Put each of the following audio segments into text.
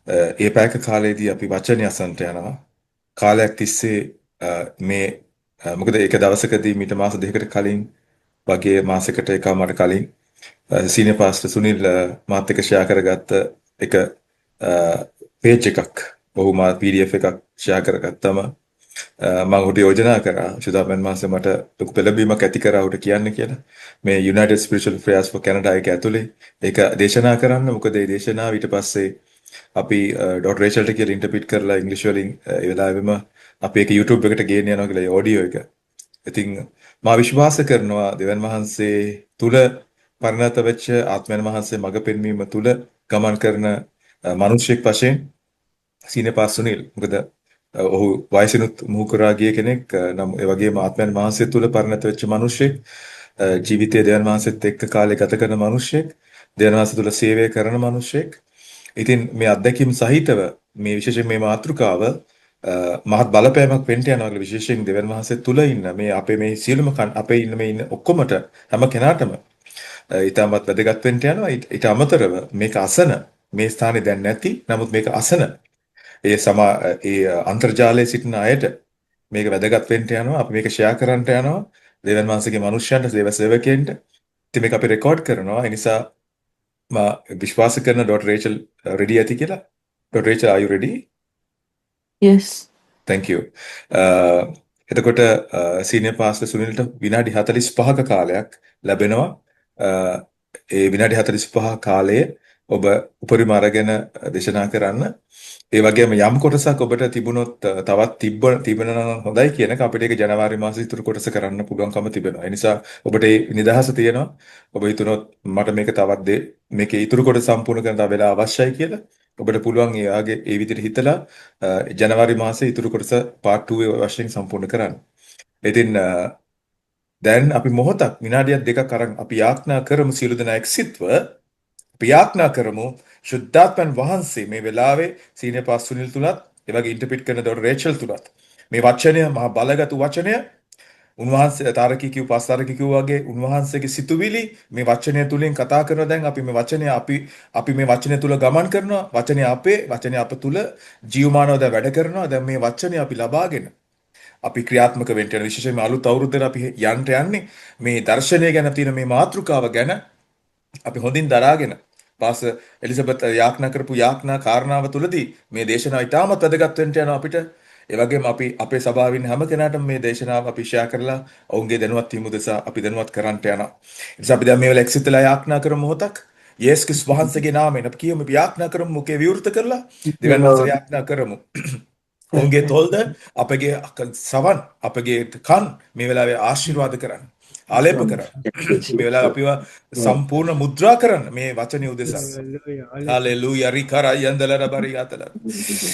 ඒ පැයක කාලයේදී අපි වචනය අසන්නට යනවා. කාලයක් තිස්සේ මේ මොකද ඒක දවසකදී මීට මාස දෙකකට කලින් වගේ මාසයකට එකමාරට කලින් සීනියර් පාස්ටර් සුනිල් මාත් එක්ක ෂෙයා කරගත්ත එක පේජ් එකක් ඔහු මා PDF එකක් ෂෙයා කරගත්තම මම ඔහුට යෝජනා කරා සුදාමන් මාසේ මට ලොකු පෙළඹීමක් ඇති කරා ඔහුට කියන්න කියලා මේ United Spiritual Prayers for Canada එක ඇතුලේ ඒක දේශනා කරන්න මොකද මේ දේශනාව ඊට පස්සේ අපි ඩොට් රේචල්ට කියලා ඉන්ටර්ප්‍රීට් කරලා ඉංග්‍රීසි වලින් ඒ වෙලාවෙම අපි ඒක YouTube එකට ගේන්න යනවා කියලා ඒ ඔඩියෝ එක. ඉතින් මා විශ්වාස කරනවා දෙවන් වහන්සේ තුල පරිණත වෙච්ච ආත්මයන් වහන්සේ මඟ පෙන්වීම තුල ගමන් කරන මිනිසෙක් වශයෙන් සීනියර් පාස්ටර් සුනිල් මොකද ඔහු වයසිනුත් මුහු කරා ගිය කෙනෙක් නම් ඒ වගේම ආත්මයන් වහන්සේ තුල පරිණත වෙච්ච මිනිසෙක් ජීවිතයේ දෙවන් වහන්සේත් එක්ක කාලය ගත කරන මිනිසෙක් දෙවන් වහන්සේ තුල සේවය කරන මිනිසෙක්. ඉතින් මේ අත්දැකීම් සහිතව මේ විශේෂයෙන් මේ මාතෘකාව මහත් බලපෑමක් වෙන්න යනවා කියලා විශේෂයෙන් දෙවන් වහන්සේ තුල ඉන්න මේ අපේ මේ සියලුම අපේ ඉන්න ඔක්කොමට හැම කෙනාටම ඊටමත් වැදගත් වෙන්න යනවා. ඊට අමතරව මේක අසන මේ ස්ථානේ දැන් නැති නමුත් මේක අසන ඒ අන්තර්ජාලයේ සිටින අයට මේක වැදගත් වෙන්න යනවා. අපි මේක ෂෙයා කරන්න යනවා. දෙවන් වහන්සේගේ මිනිස්යන්ට සේවකයන්ට. ඉතින් මේක අපි රෙකෝඩ් කරනවා. ඒ නිසා මා විශ්වාස කරන ඩොට් රේචල් රෙඩි ඇති කියලා. Dot Rachel are you ready? Yes. Thank you. එතකොට සීනියර් පාස්ටර් සුනිල්ට විනාඩි 45ක කාලයක් ලැබෙනවා. ඒ විනාඩි 45 කාලයේ ඔබ උපරිම අරගෙන දේශනා කරන්න. ඒ වගේම යම් කොටසක් ඔබට තිබුණොත් තවත් තිබෙනවා නම් හොඳයි කියනක අපිට ඒක ජනවාරි මාසෙ ඉතුරු කොටස කරන්න පුළුවන්කම තිබෙනවා. ඒ නිසා ඔබට ඒ නිදහස තියෙනවා. ඔබ හිතනොත් මට මේක තවත් මේකේ ඉතුරු කොටස සම්පූර්ණ කරන්න තව වෙලා අවශ්‍යයි කියලා. ඔබට පුළුවන් ඒ විදිහට හිතලා ජනවාරි මාසෙ ඉතුරු කොටස part 2 වශයෙන් සම්පූර්ණ කරන්න. ඉතින් දැන් අපි මොහොතක් විනාඩියක් දෙකක් අරන් අපි යාඥා කරමු සියලු දෙනා එක්සිත්ව ප්‍රාර්ථනා කරමු ශුද්ධාත්මන් වහන්සේ මේ වෙලාවේ සීනියර් පාස්ටර් සුනිල් තුලත් ඒ වගේ ඉන්ටර්ප්‍රීට් කරන ඩොටර් රේචල් තුලත් මේ වචනය මහා බලගත් වචනය උන්වහන්සේ තාරකී කිව්ව වගේ උන්වහන්සේගේ සිතුවිලි මේ වචනය තුලින් කතා කරන දැන් අපි මේ වචනය අපි මේ වචනය තුල ගමන් කරනවා වචනය අප තුල ජීවමානව දැන් වැඩ කරනවා දැන් මේ වචනය අපි ලබාගෙන අපි ක්‍රියාත්මක වෙන්න යන විශේෂයෙන්ම අලුත් අවුරුද්දේ අපි යන්නේ මේ දර්ශනය ගැන තියෙන මේ මාතෘකාව ගැන අපි හොඳින් දරාගෙන පාස එලිසබෙත් යාඥා කරපු යාඥා කාරණාව තුලදී මේ දේශනාව ඉතාමත් වැදගත් වෙන්න යනවා අපිට. ඒ වගේම අපි අපේ සභාවින් හැම කෙනාටම මේ දේශනාව අපි ෂෙයා කරලා ඔවුන්ගේ දැනුවත් වීම උදෙසා අපි දැනුවත් කරන්නට යනවා. ඒ නිසා අපි දැන් මේ වෙලාව එක්සිතලා යාඥා කරමු මොහොතක්. යේසුස් ක්‍රිස්තුස් වහන්සේගේ නාමයෙන් අපි කියමු අපි යාඥා කරමු මුකේ විවෘත කරලා දෙවන් වහන්සේ යාඥා කරමු. ඔවුන්ගේ තොල්ද අපගේ සවන් අපගේ කන් මේ වෙලාවේ ආශිර්වාද කරන්න. ආලේප කරන්න. මේ වෙලාව අපිව සම්පූර්ණ මුද්‍රා කරන්න මේ වචනේ උදෙසා. හalleluya රිකරා යන්දලර බරිගතල.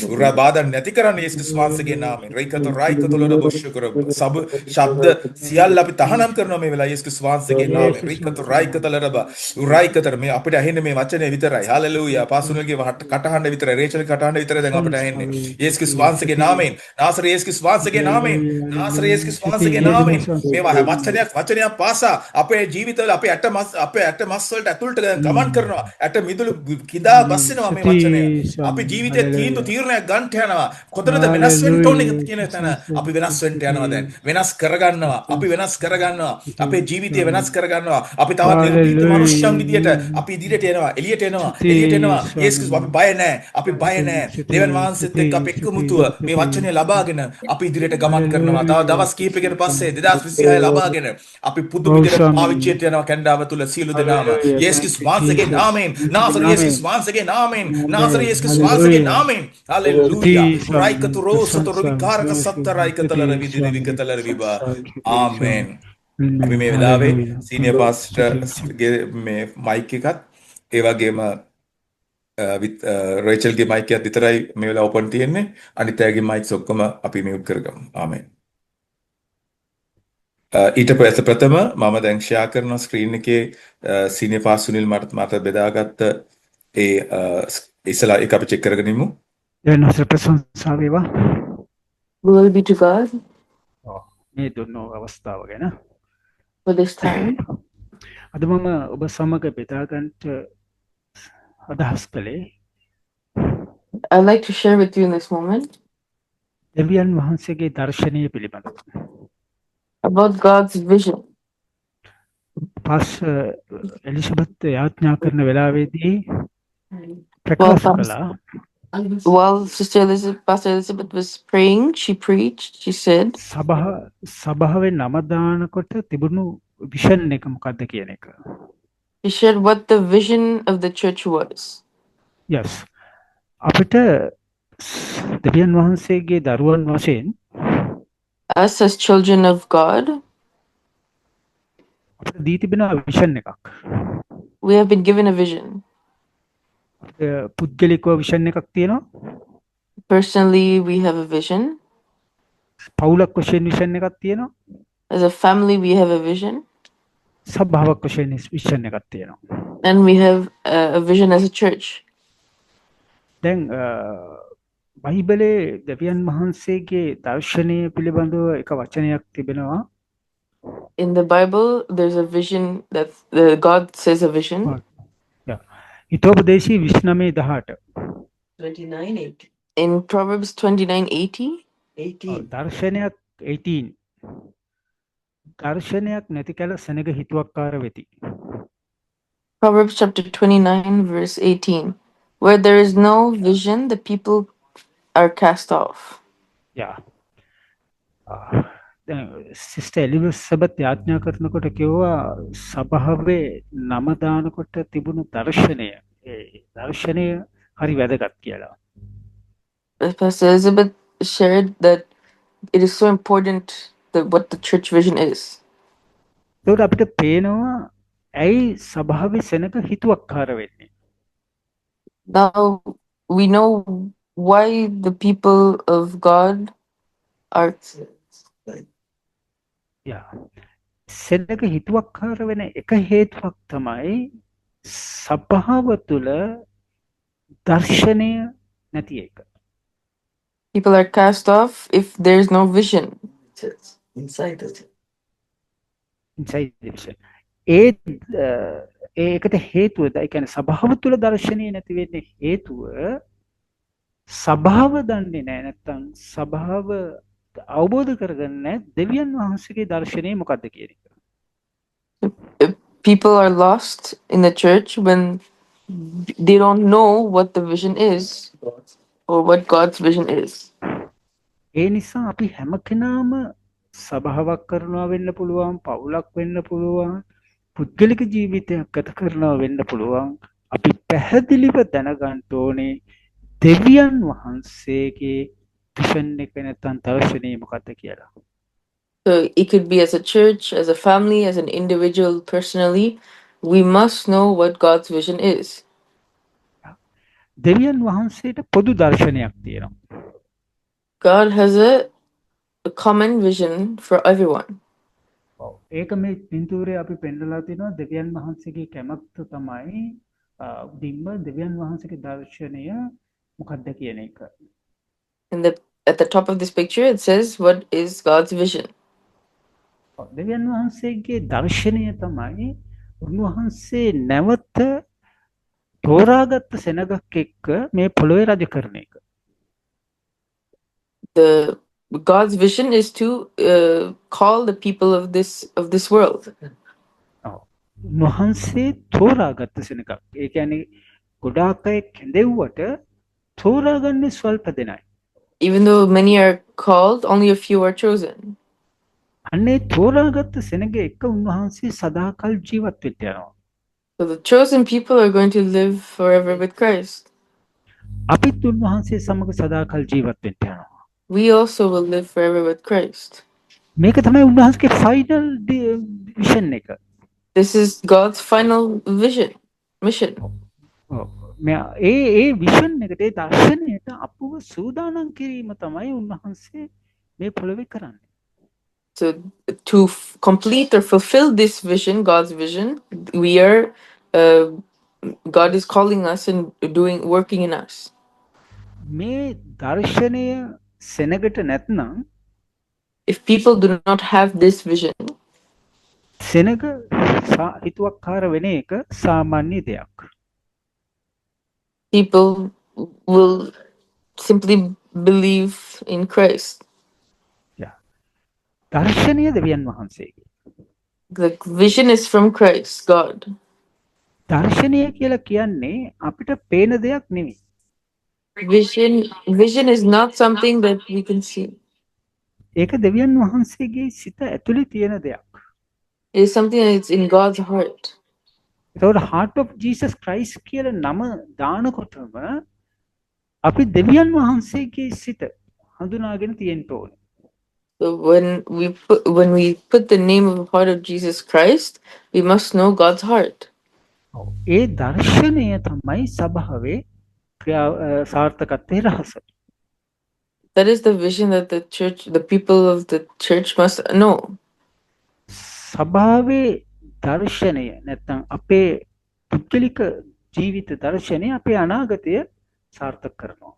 උරා බාධා නැති කරන්න යේසුස් වහන්සේගේ නාමයෙන්. රයිකතොලර බොෂ්‍ය කර සබ ශබ්ද සියල්ල අපි තහනම් කරනවා මේ වෙලාව යේසුස් වහන්සේගේ නාමයෙන්. රයිකතොලර බ උරයිකතර මේ අපිට ඇහෙන්නේ මේ වචනේ විතරයි. හalleluya පාසුනල්ගේ කටහඬ විතරයි. රේචල් කටහඬ විතරයි දැන් අපිට ඇහෙන්නේ. යේසුස් වහන්සේගේ නාමයෙන්. නාසර යේසුස් වහන්සේගේ නාමයෙන්. නාසර යේසුස් වහන්සේගේ නාමයෙන්. මේවා වචනයක් පාසා අපේ ජීවිතවල අපේ ඇට මස් වලට ඇතුළට ගමන් කරනවා ඇට මිදුළු කිදා බස්සිනවා මේ වචනය අපි ජීවිතේ තීරණයක් ගන්න යනවා කොතනද වෙනස් වෙන්න ඕනේ කියන තැන අපි වෙනස් වෙන්න යනවා දැන් වෙනස් කරගන්නවා අපි වෙනස් කරගන්නවා අපේ ජීවිතය වෙනස් කරගන්නවා අපි තවත් නිර්භීත මනුෂ්‍යයන් විදියට අපි ඉදිරියට එනවා එළියට එනවා යේසුස් අපි බය නැහැ දෙවන් වහන්සේත් එක්ක අපි එකමුතුව මේ වචනය ලබාගෙන අපි ඉදිරියට ගමන් කරනවා තව දවස් කිහිපයකට පස්සේ 2026 ලබාගෙන අපි පුදුම විදිහට පාවිච්චියට යනවා කැනඩාව තුල සියලු දෙනාම යේසුස් වහන්සේගේ නාමයෙන් නාසර යේසුස් වහන්සේගේ නාමයෙන් නාසර යේසුස් වහන්සේගේ නාමයෙන් හalleluya රයිකතු රෝසතර විකාරක සත්තරයිකතලර විදිර විකතලර විබා ආමෙන් අපි මේ වෙලාවේ සීනියර් පාස්ටර්ගේ මේ මයික් එකත් ඒ වගේම රේචල්ගේ මයික් එකත් විතරයි මේ වෙලාව ඕපන් තියෙන්නේ අනිත් අයගේ මයික්ස් ඔක්කොම අපි මියුට් කරගමු ආමෙන් ඊට පස්සේ ප්‍රථම මම දැන් ෂෙයා කරන ස්ක්‍රීන් එකේ සීනියර් පාස්ටර් සුනිල් මට බෙදාගත්ත ඒ ඉස්සලා එක අපි චෙක් කරගෙන ඉමු. nuestra presencia viva. Glory be to God මේ දුන්නෝ අවස්ථාව ගැන. for this time. අද මම ඔබ සමග බෙදා ගන්නට අදහස් කළේ I'd like to share with you in this moment දෙවියන් වහන්සේගේ දර්ශනය පිළිබඳව. about God's vision. Pass Elizabeth යාඥා කරන වෙලාවේදී Well, ප්‍රකාශ කළා while Pastor Elizabeth was praying, she preached, she said, සභාවේ නම දානකොට තිබුණු විෂන් එක මොකක්ද කියන එක. she shared what the vision of the church was. yes අපිට දෙවියන් වහන්සේගේ දරුවන් වශයෙන් Us as children of God, අපිට දී තිබෙන විෂන් එකක්. we have been given a vision. පුද්ගලිකව විෂන් එකක් තියෙනවා. Personally, we have a vision. පවුලක් වශයෙන් විෂන් එකක් තියෙනවා. As a family, we have a vision. සභාවක් වශයෙන් විෂන් එකක් තියෙනවා. And we have a vision as a church. දැන් බයිබලයේ දෙවියන් වහන්සේගේ දර්ශනය පිළිබඳව එක වචනයක් තිබෙනවා. In the Bible, there's a vision that God says a vision. හිතෝපදේශී 29:18 29:8. In Proverbs 29:80, 18. දර්ශනයක් 18 දර්ශනයක් නැති කල සෙනග හිතුවක්කාර වෙති. Proverbs chapter 29, verse 18. Where there is no vision, the people are cast off. යා දැන් සිස්ටර් එලිසබෙත් යාඥා කරනකොට කිව්වා සභාවේ නම දානකොට තිබුණු දර්ශනය ඒ දර්ශනය හරි වැදගත් කියලා. Pastor Elizabeth shared that it is so important that what the church vision is. ඒකට අපිට පේනවා ඇයි සභාවේ සෙනග හිතුවක්කාර වෙන්නේ. Now we know why the people of God are යා සෙනග හිතුවක්කාර වෙන එක හේතුවක් තමයි සභාව තුළ දර්ශනය නැති එක. people are cast off if there is no vision. Inside it. ඒකට හේතුව ඒ කියන්නේ සභාව තුළ දර්ශනය නැති වෙන්නේ හේතුව සභාව දන්නේ නැහැ නැත්නම් සභාව අවබෝධ කරගන්නේ දෙවියන් වහන්සේගේ දර්ශනය මොකක්ද කියන එක. People are lost in the church when they don't know what the vision is or what God's vision is. ඒ නිසා අපි හැම කෙනාම සභාවක් කරනවා වෙන්න පුළුවන්, පවුලක් වෙන්න පුළුවන්, පුද්ගලික ජීවිතයක් ගත කරනවා වෙන්න පුළුවන්. අපි පැහැදිලිව දැනගන්න ඕනේ දෙවියන් වහන්සේගේ විෂන් එක නැත්නම් දර්ශනය මොකක්ද කියලා. So it could be as a church, as a family, as an individual, personally. We must know what God's vision is. දෙවියන් වහන්සේට පොදු දර්ශනයක් තියෙනවා. God has a common vision for everyone. ඒක මේ පින්තූරේ අපි පෙන්නලා තිනවා දෙවියන් වහන්සේගේ කැමැත්ත තමයි උඩින්ම දෙවියන් වහන්සේගේ දර්ශනය මොකක්ද කියන එක. At the top of this picture, it says, what is God's vision? දෙවියන් වහන්සේගේ දර්ශනය තමයි උන්වහන්සේ නැවත තෝරාගත්ත සෙනගක් එක්ක මේ පොළොවේ රජ කරන එක. God's vision is to call the people of this world. උන්වහන්සේ තෝරාගත්ත සෙනගක්. ඒ කියන්නේ ගොඩාක් අය කැඳෙව්වට තෝරාගන්නේ ස්වල්ප දෙනයි. Even though many are called, only a few are chosen. අන්නේ තෝරාගත්ත සෙනග එක්ක උන්වහන්සේ සදාකල් ජීවත් වෙන්න යනවා. So the chosen people are going to live forever with Christ. අපිත් උන්වහන්සේ සමග සදාකල් ජීවත් වෙන්න යනවා. We also will live forever with Christ. මේක තමයි උන්වහන්සේගේ ෆයිනල් විෂන් එක. This is God's final mission. A vision එකට ඒ දර්ශනයට අපව සූදානම් කිරීම තමයි උන්වහන්සේ මේ පොළොවේ කරන්නේ. So to complete or fulfill this vision, God's vision, God is calling us and working in us. මේ දර්ශනය සෙනගට නැත්නම් If people do not have this vision, සෙනග හිතුවක්කාර වෙන එක සාමාන්‍ය දෙයක්. people will simply believe in Christ. Yeah. දර්ශනය දෙවියන් වහන්සේගේ. The vision is from Christ, God. දර්ශනය කියලා කියන්නේ අපිට පේන දෙයක් නෙමෙයි. Vision is not something that we can see. ඒක දෙවියන් වහන්සේගේ සිත ඇතුලේ තියෙන දෙයක්. It is something that's in God's heart. ඒතකොට heart of Jesus Christ කියලා නම දානකොටම අපි දෙවියන් වහන්සේගේ සිත හඳුනාගෙන තියෙන්න ඕනේ. So when we put the name of the heart of Jesus Christ, we must know God's heart. ඔව්. ඒ දර්ශනය තමයි සභාවේ සාර්ථකත්වයේ රහස. That is the vision that the people of the church must know. සභාවේ දර්ශනය නැත්නම් අපේ පුද්ගලික ජීවිත දර්ශනය අපේ අනාගතය සාර්ථක කරනවා.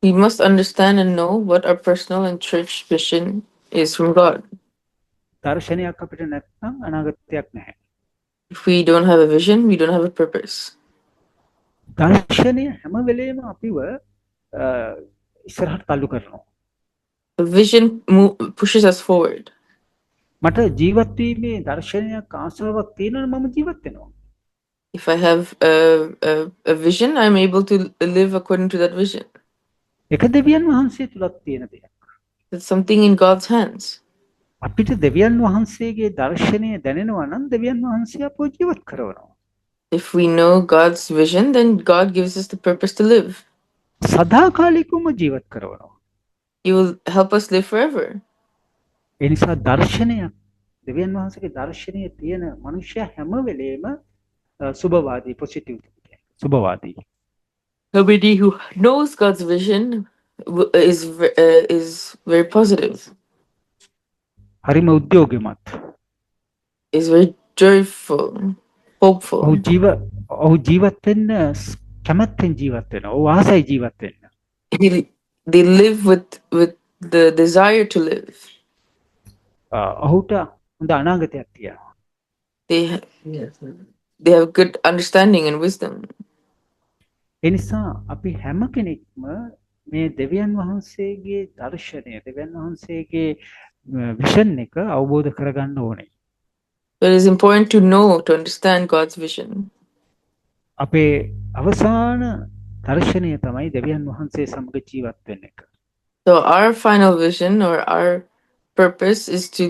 We must understand and know what our personal and church vision is from God. දර්ශනයක් අපිට නැත්නම් අනාගතයක් නැහැ. If we don't have a vision, we don't have a purpose. දර්ශනය හැම වෙලේම අපිව ඉස්සරහට තල්ලු කරනවා. The vision pushes us forward. මට ජීවත් වීමේ දර්ශනයක් ආසාවක් තියෙනවා නම් මම ජීවත් වෙනවා. If I have a vision, I'm able to live according to that vision. ඒක දෙවියන් වහන්සේ තුලක් තියෙන දෙයක්. It's something in God's hands. අපිට දෙවියන් වහන්සේගේ දර්ශනය දැනෙනවා නම් දෙවියන් වහන්සේ අපව ජීවත් කරනවා. If we know God's vision, then God gives us the purpose to live. සදාකාලිකවම ජීවත් කරනවා. He will help us live forever. ඒ නිසා දර්ශනයක් දෙවියන් වහන්සේගේ දර්ශනය තියෙන මනුෂ්‍යයා හැම වෙලේම සුබවාදී positive සුබවාදී. Nobody who knows God's vision is very positive. හරිම උද්‍යෝගිමත්. Is very joyful, hopeful. ඔහු ජීවත් වෙන්න කැමැත්තෙන් ජීවත් වෙනවා. ඔහු ආසයි ජීවත් වෙන්න. They live with the desire to live. ඔහුට හොඳ අනාගතයක් තියෙනවා. They have good understanding and wisdom. ඒ නිසා අපි හැම කෙනෙක්ම මේ දෙවියන් වහන්සේගේ දර්ශනය දෙවියන් වහන්සේගේ විෂන් එක අවබෝධ කරගන්න ඕනේ. But it is important to know, to understand God's vision. අපේ අවසාන දර්ශනය තමයි දෙවියන් වහන්සේ සමග ජීවත් වෙන්න එක. So our final vision or our purpose is to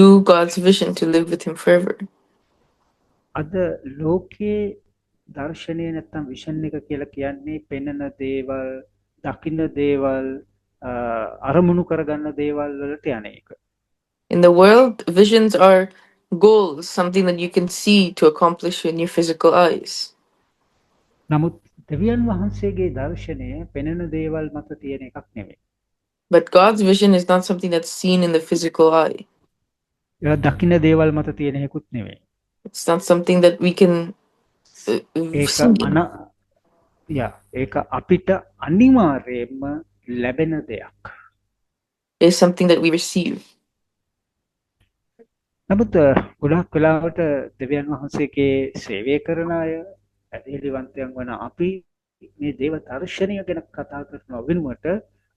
do God's vision, to live with Him forever. අද ලෝකයේ දර්ශනය නැත්තම් විෂන් එක කියලා කියන්නේ පෙනෙන දේවල්, දකින්න දේවල්, අරමුණු කරගන්න දේවල් වලට යන එක. In the world, visions are goals, something that you can see to accomplish in your physical eyes. නමුත් දෙවියන් වහන්සේගේ දර්ශනය පෙනෙන දේවල් මත තියෙන එකක් නෙවෙයි. But God's vision is not something that's seen in the physical eye. ඒක දකින්න දේවල් මත තියෙන එකකුත් නෙවෙයි. It's not something that we can ඒක see. ඒක අපිට අනිවාර්යයෙන්ම ලැබෙන දෙයක්. It's something that we receive. නමුත් ගොඩක් වෙලාවට දෙවියන් වහන්සේගේ සේවය කරන අය ඇදහිලිවන්තයන් වන අපි මේ දේව දර්ශනය ගැන කතා කරනවා වෙනුවට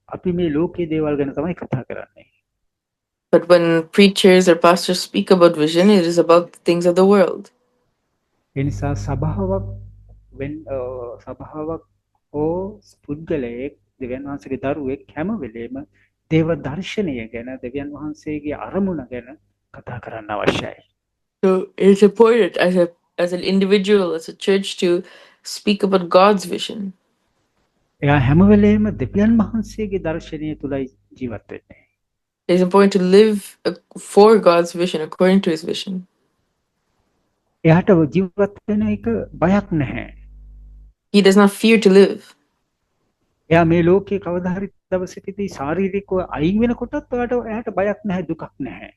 අපි මේ ලෝකයේ දේවල් ගැන තමයි කතා කරන්නේ. But when preachers or pastors speak about vision, it is about the things of the world. ඒ නිසා සභාවක් හෝ පුද්ගලයෙක් දෙවියන් වහන්සේගේ දරුවෙක් හැම වෙලේම දේව දර්ශනය ගැන දෙවියන් වහන්සේගේ අරමුණ ගැන කතා කරන්න අවශ්‍යයි. So it's important as an individual, as a church, to speak about God's vision. එයා හැම වෙලේම දෙවියන් වහන්සේගේ දර්ශනය තුලයි ජීවත් වෙන්නේ. It is important to live for God's vision, according to His vision. එයාට ජීවත් වෙන එක බයක් නැහැ. He does not fear to live. එයා මේ ලෝකේ කවදා හරි දවසකදී ශාරීරිකව අයින් වෙනකොටත් එයාට බයක් නැහැ, දුකක් නැහැ.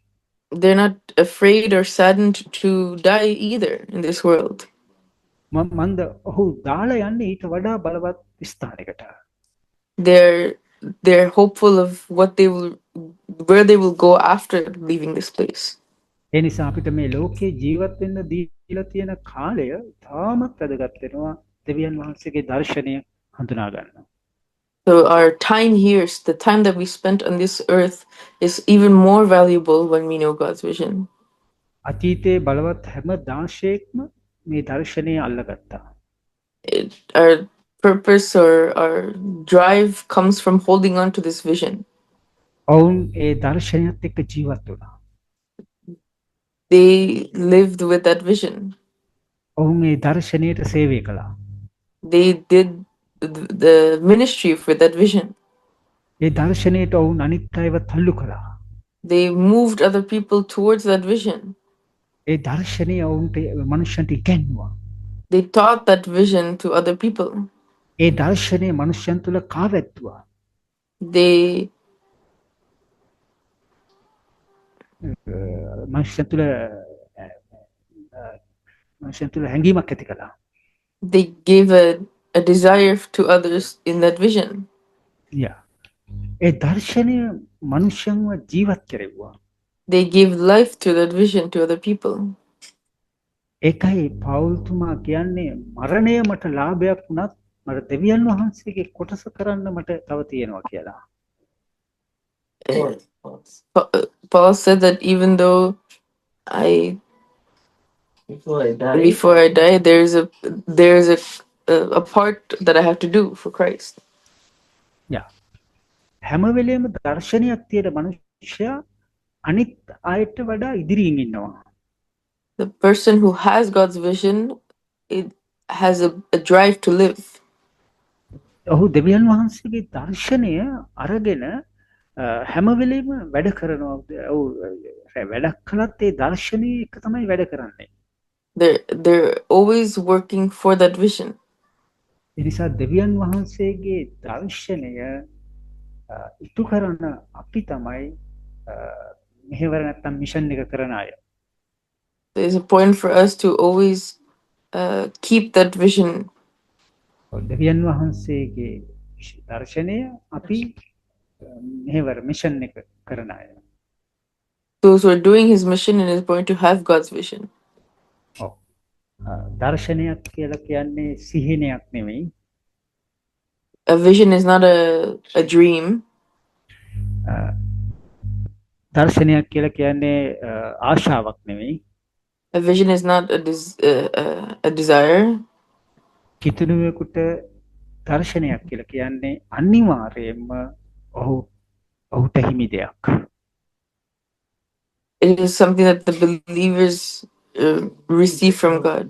They're not afraid or saddened to die either in this world. මන්ද ඔහු දාලා යන්නේ ඊට වඩා බලවත් ස්ථානයකට. They're hopeful of where they will go after leaving this place. ඒ නිසා අපිට මේ ලෝකේ ජීවත් වෙන්න දීලා තියෙන කාලය තාමත් වැදගත් වෙනවා දෙවියන් වහන්සේගේ දර්ශනය හඳුනා ගන්න. So our time here, the time that we spent on this earth, is even more valuable when we know God's vision. අතීතයේ බලවත් හැම දාශයක්ම මේ දර්ශනය අල්ලගත්තා. Our purpose or our drive comes from holding on to this vision. ඔවුන් ඒ දර්ශනයත් එක්ක ජීවත් වුණා. They lived with that vision. ඔවුන් ඒ දර්ශනයට සේවය කළා. They did the ministry with that vision. ඒ දර්ශනයට ඔවුන් අනිත් අයව තල්ලු කළා. They moved other people towards that vision. ඒ දර්ශනය ඔවුන්ට මනුෂ්‍යන්ට ඉගැන්වුවා. They taught that vision to other people. ඒ දර්ශනය මනුෂ්‍යයන් තුළ කාවැත්තුවා. They මනුෂ්‍යයන් තුළ හැඟීමක් ඇති කළා. they gave a desire to others in that vision. Yeah. ඒ දර්ශනය මනුෂ්‍යන්ව ජීවත් කෙරෙව්වා. They gave life to that vision to other people. ඒකයි පවුල්තුමා කියන්නේ මරණය මට ලාභයක් වුණත් මට දෙවියන් වහන්සේගේ කොටස කරන්න මට තව තියෙනවා කියලා. Paul said that even though before I die, there's a part that I have to do for Christ. Yeah. හැම වෙලේම දර්ශනයක් තියෙන මනුෂ්‍යයා අනිත් අයට වඩා ඉදිරියෙන් ඉන්නවා. The person who has God's vision, it has a drive to live. ඔහු දෙවියන් වහන්සේගේ දර්ශනය අරගෙන හැම වෙලේම වැඩ කරනවා. ඔව් වැඩක් කළත් ඒ දර්ශනය එක තමයි වැඩ කරන්නේ. They're always working for that vision. ඒ නිසා දෙවියන් වහන්සේගේ දර්ශනය ඉටු කරන අපි තමයි මෙහෙවර නැත්තම් මිෂන් එක කරන අය. There's a point for us to always keep that vision. දෙවියන් වහන්සේගේ දර්ශනය අපි මෙහෙවර මිෂන් එක කරන අය. Those who are doing his mission and is going to have God's vision. දර්ශනයක් කියලා කියන්නේ සිහිනයක් නෙමෙයි. A vision is not a dream. දර්ශනයක් කියලා කියන්නේ ආශාවක් නෙමෙයි. A vision is not a desire. කිතුණුවෙකුට දර්ශනයක් කියලා කියන්නේ අනිවාර්යයෙන්ම ඔහුට හිමි දෙයක්. It is something that the believers receive from God.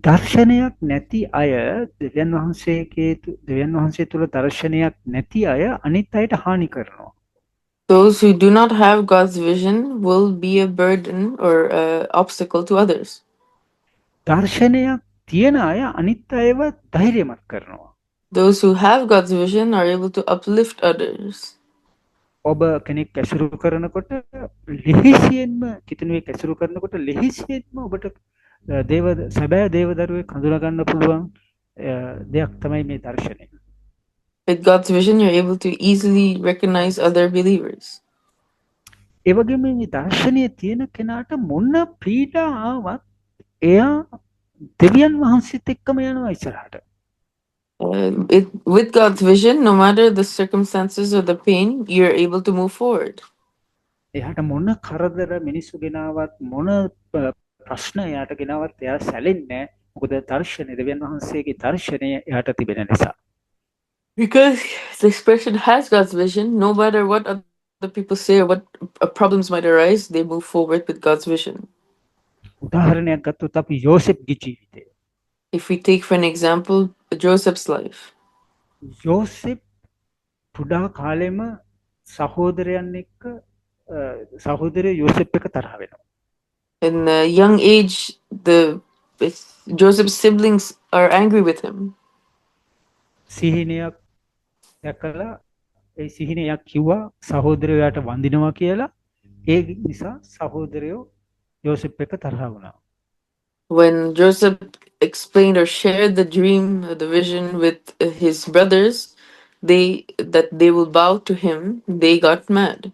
දර්ශනයක් නැති අය දෙවියන් වහන්සේ තුළ දර්ශනයක් නැති අය අනිත් අයට හානි කරනවා. Those who do not have God's vision will be a burden or an obstacle to others. දර්ශනයක් තියෙන අය අනිත් අයව ධෛර්යමත් කරනවා. Those who have God's vision are able to uplift others. ඔබ කෙනෙක් ඇසුරු කරනකොට ලෙහිසියෙන්ම කිතුණුවෙක් ඇසුරු කරනකොට ලෙහිසියෙන්ම ඔබට සැබෑ දේවදරුවෙක් හඳුනා ගන්න පුළුවන් දෙයක් තමයි මේ දර්ශනය. With God's vision, you're able to easily recognize other believers. ඒ වගේම මේ දර්ශනය තියෙන කෙනාට මොන පීඩා ආවත් එයා දෙවියන් වහන්සේත් එක්කම යනවා ඉස්සරහට. With God's vision, no matter the circumstances or the pain, you're able to move forward. එයාට මොන කරදර මිනිස්සු ගෙනාවත් මොන ප්‍රශ්න එයාට ගෙනාවත් එයා සැලෙන්නේ නැහැ. මොකද දර්ශනය දෙවියන් වහන්සේගේ දර්ශනය එයාට තිබෙන නිසා. Because this person has God's vision, no matter what other people say or what problems might arise, they move forward with God's vision. උදාහරණයක් ගත්තොත් අපි යෝසෙෆ්ගේ ජීවිතය. If we take for an example Joseph's life. යෝසෙෆ් පුඩා කාලෙම සහෝදරයන් එක්ක සහෝදරයෝ යෝසෙෆ් එක තරහ වෙනවා. In a young age, Joseph's siblings are angry with him. සිහිනයක් දැකලා ඒ සිහිනයක් කිව්වා සහෝදරයාට වඳිනවා කියලා. ඒ නිසා සහෝදරයෝ යෝසෙෆ් එක තරහ වුණා. When Joseph explained or shared the dream, the vision with his brothers, that they will bow to him, they got mad.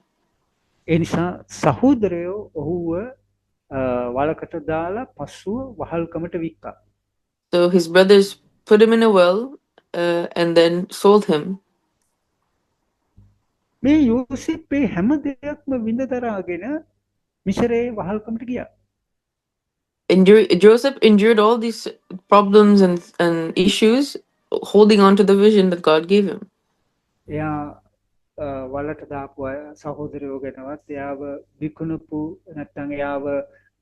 ඒ නිසා සහෝදරයෝ ඔහුව වලකට දාලා පස්සුව වහල්කමට වික්කා. So his brothers put him in a well and then sold him. මේ යෝසෙප් මේ හැම දෙයක්ම විඳ දරාගෙන මිසරේ වහල්කමට ගියා. Joseph endured all these problems and issues, holding on to the vision that God gave him. එයා වලට දාපු අය සහෝදරයෝ ගැනවත් එයාව විකුණපු නැත්නම් එයාව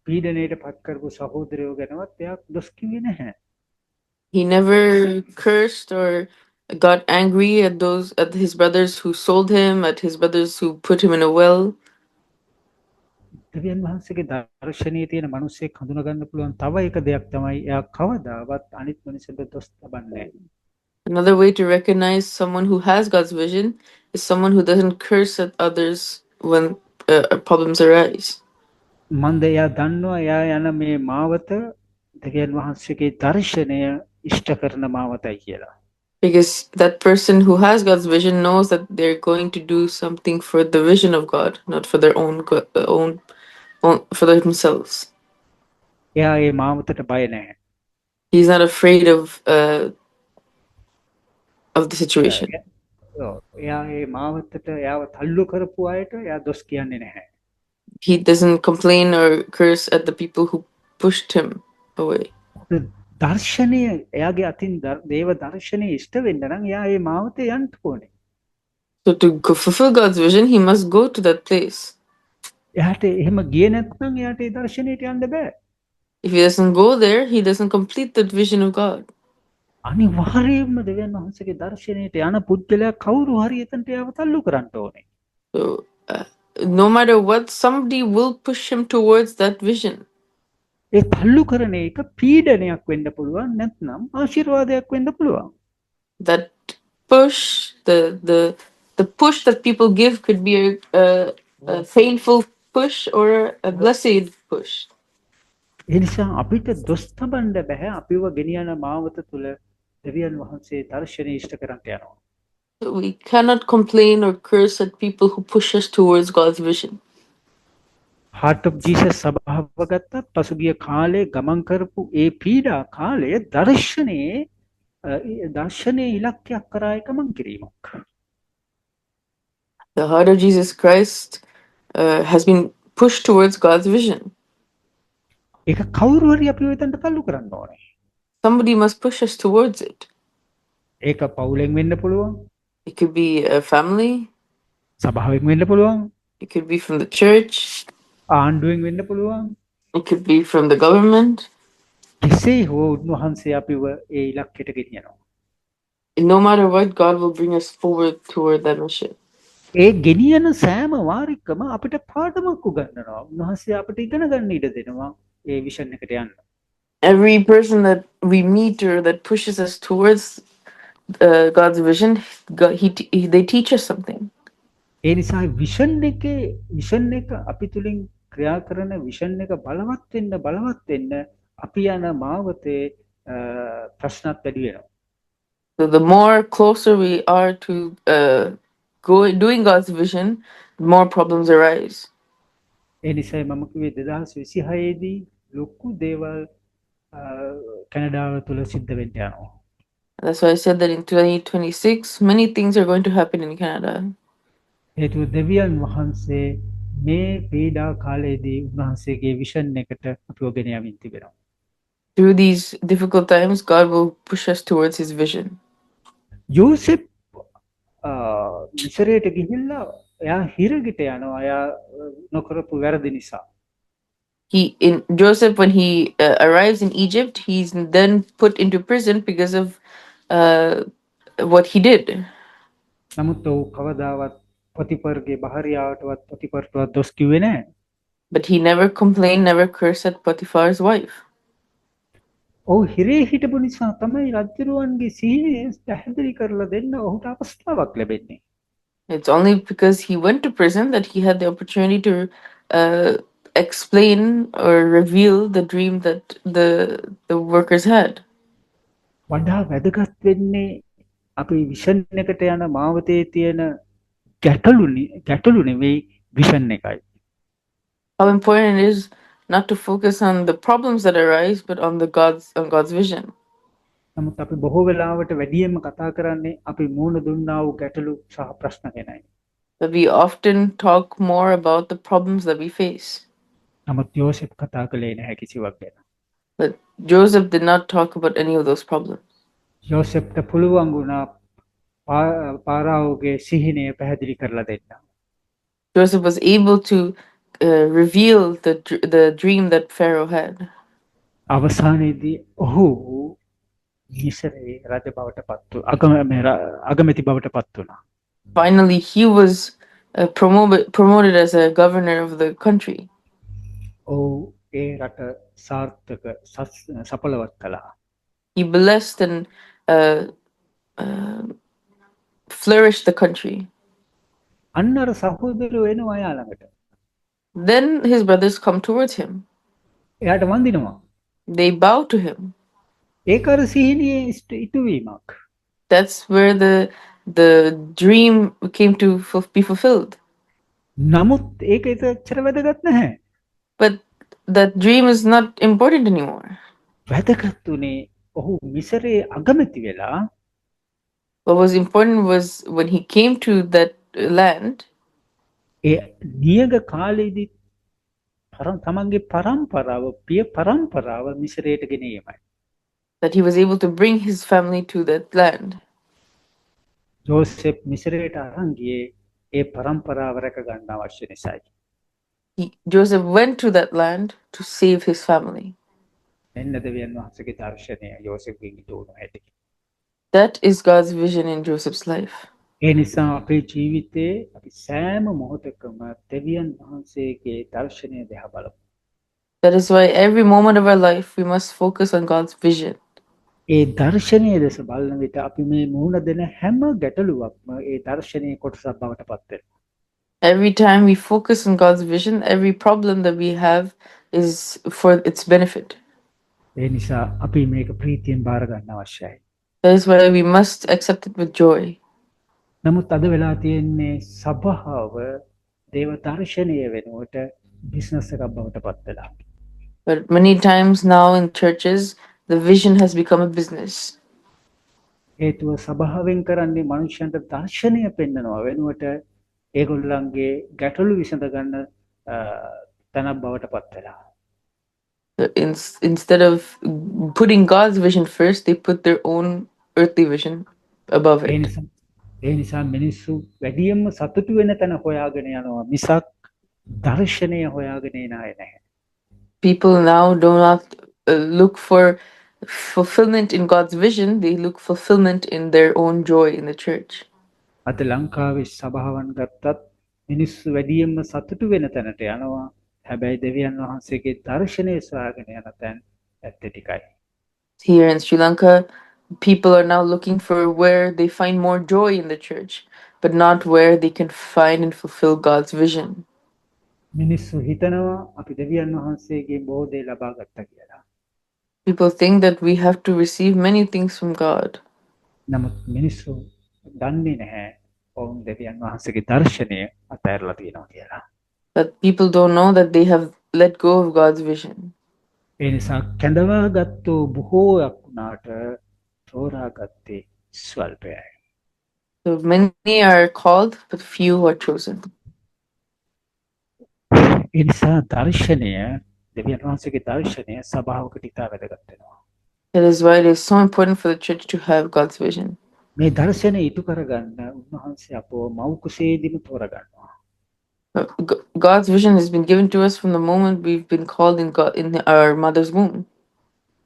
පීඩනයට පත් කරපු සහෝදරයෝ ගැනවත් එයා දොස් කිව්වේ නැහැ. He never cursed or got angry at his brothers who sold him, at his brothers who put him in a well. දෙවියන් වහන්සේගේ දර්ශනයේ තියෙන මිනිස්සෙක් හඳුනා ගන්න පුළුවන් තව එක දෙයක් තමයි එයා කවදාවත් අනිත් මිනිස්සුන්ට දොස් තබන්නේ නැහැ. Another way to recognize someone who has God's vision is someone who doesn't curse at others when problems arise. මන්ද එයා දන්නවා එයා යන මේ මාවත දෙවියන් වහන්සේගේ දර්ශනය ඉෂ්ට කරන මාවතයි කියලා. Because that person who has God's vision knows that they're going to do something for the vision of God, not for their own for themselves. එයා ඒ මාවතට බය නැහැ. He's not afraid of the situation. එයා ඒ මාවතට එයාව තල්ලු කරපු අයට එයා දොස් කියන්නේ නැහැ. He doesn't complain or curse at the people who pushed him away. දර්ශනය එයාගේ අතින් දේව දර්ශනය ඉෂ්ට වෙන්න නම් එයා ඒ මාවතේ යන්න ඕනේ. So to fulfill God's vision, he must go to that place. එයාට එහෙම ගියේ නැත්නම් එයාට ඒ දර්ශනයට යන්න බෑ. If he doesn't go there, he doesn't complete that vision of God. අනිවාර්යයෙන්ම දෙවියන් වහන්සේගේ දර්ශනයට යන පුද්ගලයා කවුරු හරි එතනට එයාව තල්ලු කරන්න ඕනේ. So no matter what, somebody will push him towards that vision. ඒ තල්ලු කරන එක පීඩනයක් වෙන්න පුළුවන් නැත්නම් ආශිර්වාදයක් වෙන්න පුළුවන්. That push, the push that people give could be a painful push or a blessed push. ඒ නිසා අපිට දොස් තබන්න බෑ අපිව ගෙනියන මාවත තුල දෙවියන් වහන්සේ දර්ශනය ඉෂ්ට කරන්ට යනවා. We cannot complain or curse at people who push us towards God's vision. Heart of Jesus සභාව ගත්තත් පසුගිය කාලේ ගමන් කරපු ඒ පීඩා කාලය දර්ශනයේ ඉලක්කයක් කරා එක මං කිරීමක්. The heart of Jesus Christ has been pushed towards God's vision. ඒක කවුරු හරි අපිව එතනට තල්ලු කරන්න ඕනේ. Somebody must push us towards it. ඒක පවුලෙන් වෙන්න පුළුවන්. It could be a family. සභාවෙන් වෙන්න පුළුවන්. It could be from the church. ආණ්ඩුවෙන් වෙන්න පුළුවන්. It could be from the government. කෙසේ හෝ උන්වහන්සේ අපිව ඒ ඉලක්කයට ගෙනියනවා. No matter what, God will bring us forward toward that mission. ඒ ගෙනියන සෑම වාරිකම අපිට පාඩමක් උගන්වනවා. උන්වහන්සේ අපිට ඉගෙන ගන්න ඉඩ දෙනවා ඒ විෂන් එකට යන්න. Every person that we meet or that pushes us towards God's vision, they teach us something. ඒ නිසා විෂන් එක අපි තුලින් ක්‍රියා කරන විෂන් එක බලවත් වෙන්න අපි යන මාවතේ ප්‍රශ්නත් වැඩි වෙනවා. So the more closer we are to doing God's vision, the more problems arise. ඒ නිසා මම කිව්වේ 2026 දී ලොකු දේවල් කැනඩාව තුල සිද්ධ වෙන්න යනවා. That's why I said that in 2026, many things are going to happen in Canada. හේතුව දෙවියන් වහන්සේ මේ පීඩා කාලයේදී උන්වහන්සේගේ විෂන් එකට අපිව ගෙන යමින් තිබෙනවා. Through these difficult times, God will push us towards His vision. යෝසෙප් මිසරයට ගිහිල්ලා එයා හිරගෙට යනවා එයා නොකරපු වැරදි නිසා. Joseph, when he arrives in Egypt, he's then put into prison because of what he did. නමුත් ඔහු කවදාවත් පොතිපර්ගේ භාර්යාවටවත් පොතිපර්ටවත් දොස් කිව්වේ නැහැ. But he never complained, never cursed at Potiphar's wife. ඔහු හිරේ හිටපු නිසා තමයි රජුරුවන්ගේ සීලය පැහැදිලි කරලා දෙන්න ඔහුට අවස්ථාවක් ලැබෙන්නේ. It's only because he went to prison that he had the opportunity to explain or reveal the dream that the workers had. වඩා වැදගත් වෙන්නේ අපි විෂන් එකට යන මාවතේ තියෙන ගැටලු නෙවෙයි විෂන් එකයි. How important it is not to focus on the problems that arise, but on God's vision. නමුත් අපි බොහෝ වෙලාවට වැඩියෙන්ම කතා කරන්නේ අපි මූණ දුන්නා වූ ගැටලු සහ ප්‍රශ්න ගැනයි. But we often talk more about the problems that we face. නමුත් යෝසෙෆ් කතා කළේ නැහැ කිසිවක් ගැන. But Joseph did not talk about any of those problems. යෝසෙෆ්ට පුළුවන් වුණා පාරාවෝගේ සිහිනය පැහැදිලි කරලා දෙන්න. Joseph was able to reveal the dream that Pharaoh had. අවසානයේදී ඔහු මිසරේ රජ බවට පත් වූ අගමැති බවට පත් වුණා. Finally, he was promoted as a governor of the country. ඔහු ඒ රට සාර්ථක සඵලවත් කළා. He blessed and flourished the country. අන්න අර සහෝදරයෝ එනවා එයා ළඟට. Then his brothers come towards him. එයාට වඳිනවා. They bow to him. ඒක අර සිහිනයේ ඉටුවීමක්. That's where the dream came to be fulfilled. නමුත් ඒක එච්චර වැදගත් නැහැ. But that dream is not important anymore. වැදගත් උනේ ඔහු මිසරේ අගමැති වෙලා What was important was when he came to that land, ඒ නියග කාලේදී තමන්ගේ පරම්පරාව පිය පරම්පරාව මිසරයට ගෙනීමයි. that he was able to bring his family to that land. යෝසෙෆ් මිසරයට අරන් ගියේ ඒ පරම්පරාව රැක ගන්න අවශ්‍ය නිසායි. Joseph went to that land to save his family. එන්න දෙවියන් වහන්සේගේ දර්ශනය යෝසෙෆ්ගෙන් ඉටුණු හැටි. That is God's vision in Joseph's life. ඒ නිසා අපේ ජීවිතේ අපි සෑම මොහොතකම දෙවියන් වහන්සේගේ දර්ශනය දිහා බලමු. That is why every moment of our life we must focus on God's vision. ඒ දර්ශනය දෙස බලන විට අපි මේ මුහුණ දෙන හැම ගැටලුවක්ම ඒ දර්ශනයේ කොටසක් බවට පත් වෙනවා. Every time we focus on God's vision, every problem that we have is for its benefit. ඒ නිසා අපි මේක ප්‍රීතියෙන් බාර ගන්න අවශ්‍යයි. That is why we must accept it with joy. නමුත් අද වෙලා තියෙන්නේ සබාව දේව දර්ශනය වෙනුවට බිස්නස් එකක් බවට පත් වෙලා. But many times now in churches, the vision has become a business. හේතුව සබාවෙන් කරන්නේ මනුෂ්‍යයන්ට දර්ශනය පෙන්වනවා වෙනුවට ඒගොල්ලන්ගේ ගැටලු විසඳ ගන්න තැනක් බවට පත් වෙලා. Instead of putting God's vision first, they put their own earthly vision above A it. නිසා ඒ නිසා මිනිස්සු වැඩියෙන්ම සතුටු වෙන තැන හොයාගෙන යනවා මිසක් දර්ශනය හොයාගෙන එන අය නැහැ. People now do not look for fulfillment in God's vision, they look fulfillment in their own joy in the church. අද ලංකාවේ සභාවන් ගත්තත් මිනිස්සු වැඩියෙන්ම සතුටු වෙන තැනට යනවා. හැබැයි දෙවියන් වහන්සේගේ දර්ශනය සොයාගෙන යන තැන් ඇත්ත ටිකයි. Here in Sri Lanka, people are now looking for where they find more joy in the church, but not where they can find and fulfill God's vision. මිනිස්සු හිතනවා අපි දෙවියන් වහන්සේගේ බෝධය ලබා ගත්තා කියලා. People think that we have to receive many things from God. නමුත් මිනිස්සු දන්නේ නැහැ ඔවුන් දෙවියන් වහන්සේගේ දර්ශනය අතහැරලා තියෙනවා කියලා. But people don't know that they have let go of God's vision. ඒ නිසා කැඳවාගත්තු බොහෝයක් වුණාට තෝරාගත්තේ ස්වල්පයයි. So many are called, but few are chosen. ඒ නිසා දර්ශනය දෙවියන් වහන්සේගේ දර්ශනය සභාවකට ඉතා වැදගත් වෙනවා. That is why it is so important for the church to have God's vision. මේ දර්ශනය ඉටු කරගන්න උන්වහන්සේ අපව මව් කුසේදීම තෝරගන්නවා. God's vision has been given to us from the moment we've been called in our mother's womb.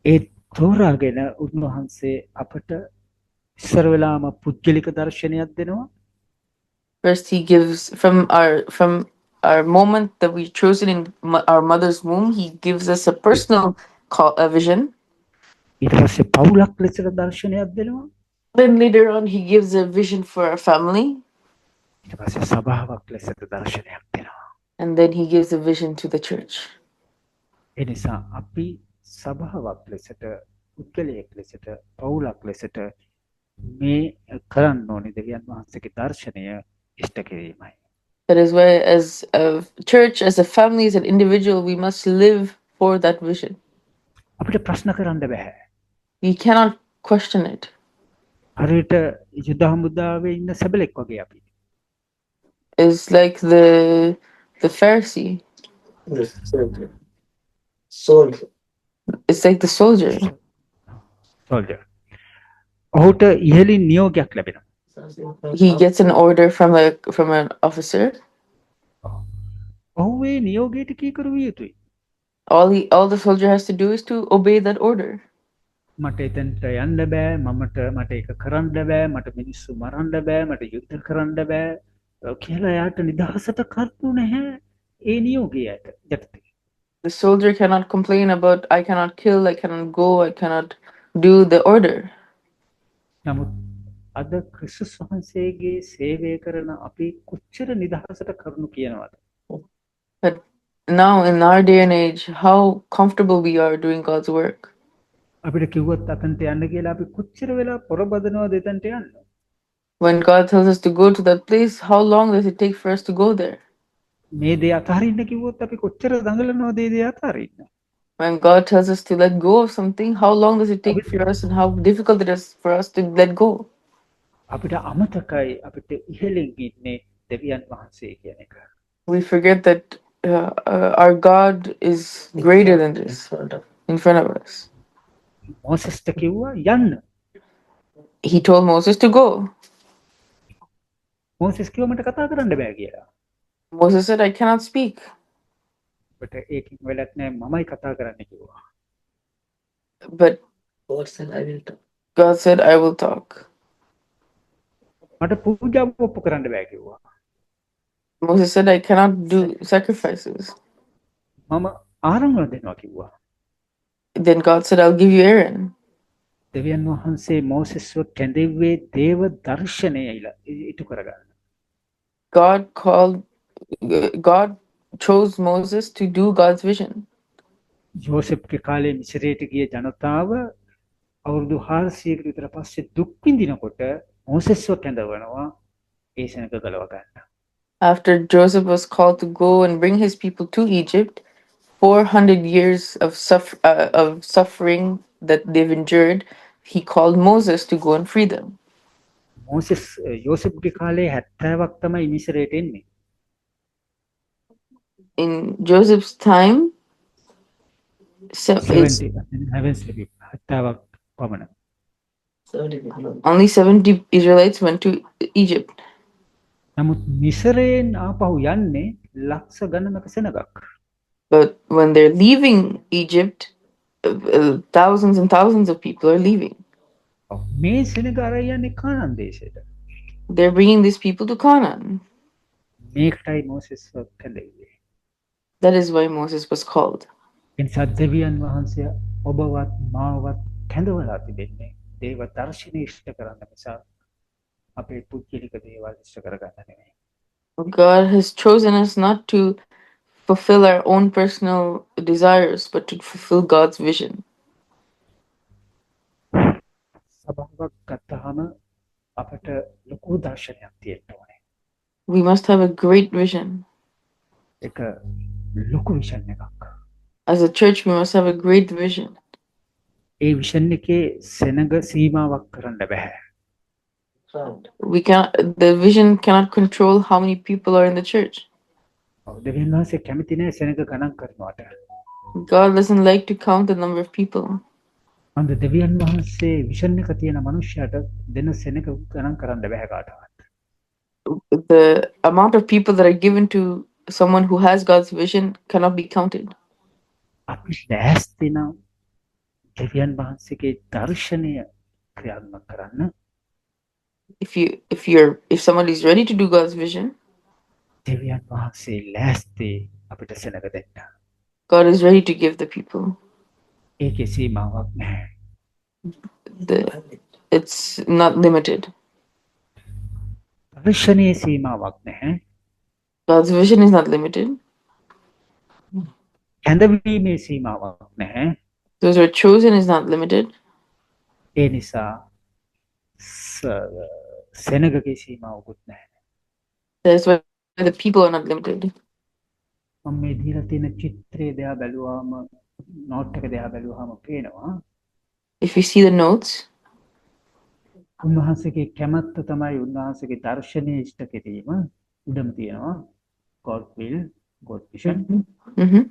ඒ තෝරාගෙන උන්වහන්සේ අපට ඉස්සර වෙලාම පුද්ගලික දර්ශනයක් දෙනවා. First, He gives from our moment that we chosen in our mother's womb. He gives us a personal a vision. ඊට පස්සේ පවුලක් ලෙසට දර්ශනයක් දෙනවා. Then later on, He gives a vision for our family. ඊට පස්සේ සභාවක් ලෙසට දර්ශනයක් දෙනවා. And then He gives a vision to the church. ඒ නිසා අපි සභාවක් ලෙසට පුද්ගලයෙක් ලෙසට පවුලක් ලෙසට මේ කරන්න ඕනේ දෙවියන් වහන්සේගේ දර්ශනය ඉෂ්ට කිරීමයි. That is why, as a church, as a family, as an individual, we must live for that vision. අපිට ප්‍රශ්න කරන්න බෑ. We cannot question it. හරියට යුද හමුදාවේ ඉන්න සැබලෙක් වගේ අපි. It's like the Pharisee. The soldier. Soldier. It's like the soldier. soldier. ඔහුට ඉහළින් නියෝගයක් ලැබෙනවා. He gets an order from an officer. ඔහු ඒ නියෝගයට කීකරු විය යුතුයි. All the soldier has to do is to obey that order. මට එතනට යන්න බෑ, මට ඒක කරන්න බෑ, මට මිනිස්සු මරන්න බෑ, මට යුද්ධ කරන්න බෑ කියලා එයාට නිදහසට කරුණු නැහැ ඒ නියෝගයට යටතේ. The soldier cannot complain about I cannot kill, I cannot go, I cannot do the order. නමුත් අද ක්‍රිස්තුස් වහන්සේගේ සේවය කරන අපි කොච්චර නිදහසට කරුණු කියනවද? But now in our day and age, how comfortable we are doing God's work. අපිට කිව්වොත් අතන්ට යන්න කියලා අපි කොච්චර වෙලා පොරබදනවද එතනට යන්න? When God tells us to go to that place, how long does it take for us to go there? මේ දේ අතහරින්න කිව්වොත් අපි කොච්චර දඟලනවද ඒ දේ අතහරින්න? When God tells us to let go of something, how long does it take for us and how difficult it is for us to let go? අපිට අමතකයි අපිට ඉහළින් ඉන්නේ දෙවියන් වහන්සේ කියන එක. We forget that our God is greater than this in front of us. මෝසෙස්ට කිව්වා යන්න. He told Moses to go. Moses කිව්වා මට කතා කරන්න බෑ කියලා. Moses said, I cannot speak. අපිට ඒකින් වෙලක් නෑ මමයි කතා කරන්න කිව්වා. But God said, I will talk. God said, I will talk. මට පූජාව ඔප්පු කරන්න බෑ කිව්වා. Moses said, I cannot do sacrifices. මම ආරම්භ දෙනවා කිව්වා. Then God said, I'll give you Aaron. දෙවියන් වහන්සේ මෝසෙස්ව කැඳෙව්වේ දේව දර්ශනය ඉටු කරගන්න. God chose Moses to do God's vision. යෝසෙෆ්ගේ කාලේ මිස්රයට ගිය ජනතාව අවුරුදු 400කට විතර පස්සේ දුක් විඳිනකොට මෝසෙස්ව කැඳවනවා ඒ සෙනඟ ගලව ගන්න. After Joseph was called to go and bring his people to Egypt, 400 years of suffering that they've endured, he called Moses to go and free them. Moses යෝසෙෆ්ගේ කාලේ 70ක් තමයි මිස්රයට එන්නේ. In Joseph's time, 70ක් පමණ. 70 people. only 70 Israelites went to Egypt. නමුත් මිස්රයෙන් ආපහු යන්නේ ලක්ෂ ගණනක සෙනඟක්. But when they're leaving Egypt, thousands and thousands of people are leaving. මේ සෙනඟ අරන් යන්නේ කානාන් දේශයට. They're bringing these people to Canaan. මේකටයි මෝසෙස්ව කැඳෙව්වේ. That is why Moses was called. එනිසා දෙවියන් වහන්සේ ඔබවත් මාවත් කැඳවලා තිබෙන්නේ දේව දර්ශනය ඉෂ්ට කරන්න නිසා අපේ පුද්ගලික දේවල් ඉෂ්ට කරගන්න නෙමෙයි. God has chosen us not to fulfill our own personal desires, but to fulfill God's vision. සභාවක් ගත්තහම අපට ලොකු දර්ශනයක් තියෙන්න ඕනේ. We must have a great vision. ඒක ලොකු විෂන් එකක්. As a church, we must have a great vision. A vision එකේ සෙනඟ සීමාවක් කරන්න බෑ. Crowd. The vision cannot control how many people are in the church. දෙවියන් වහන්සේ කැමති නෑ සෙනඟ ගණන් කරනවට. God doesn't like to count the number of people. අන්ද දෙවියන් වහන්සේ විෂන් එක තියෙන මනුෂ්‍යයට දෙන සෙනඟ ගණන් කරන්න බෑ කාටවත්. The amount of people that are given to someone who has God's vision cannot be counted. අපි ලෑස්ති නම් දෙවියන් වහන්සේගේ දර්ශනය ක්‍රියාත්මක කරන්න. If somebody is ready to do God's vision, දෙවියන් වහන්සේ ලෑස්ති අපිට සෙනඟ දෙන්න. God is ready to give the people. ඒකේ සීමාවක් නැහැ. It's not limited. දර්ශනයේ සීමාවක් නැහැ. God's vision is not limited. කැඳවීමේ සීමාවක් නැහැ. Those who are chosen is not limited. ඒ නිසා සෙනඟගේ සීමාවකුත් නැහැ. That's why the people are not limited. මම මේ දීලා තියෙන චිත්‍රය දෙහා බැලුවාම නෝට් එක දෙහා බැලුවාම පේනවා If you see the notes, උන්වහන්සේගේ කැමැත්ත තමයි උන්වහන්සේගේ දර්ශනය ඉෂ්ට කිරීම. උඩම තියෙනවා God will, God vision. Mhm.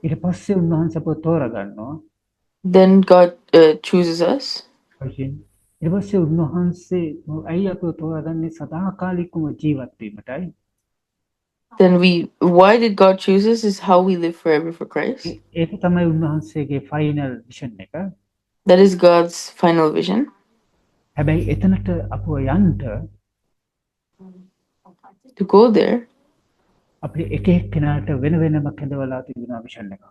ඊට පස්සේ උන්වහන්සේ අපව තෝරගන්නවා. Then God chooses us. vision. ඊට පස්සේ උන්වහන්සේ ඇයි අපව තෝරගන්නේ සදාකාලිකව ජීවත් වීමටයි. Then why did God choose us is how we live forever for Christ. ඒක තමයි උන්වහන්සේගේ ෆයිනල් විෂන් එක. That is God's final vision. හැබැයි එතනට අපව යන්න To go there, අපි එක එක්කෙනාට වෙන වෙනම කැඳවලා තිබෙනවා විෂන් එක.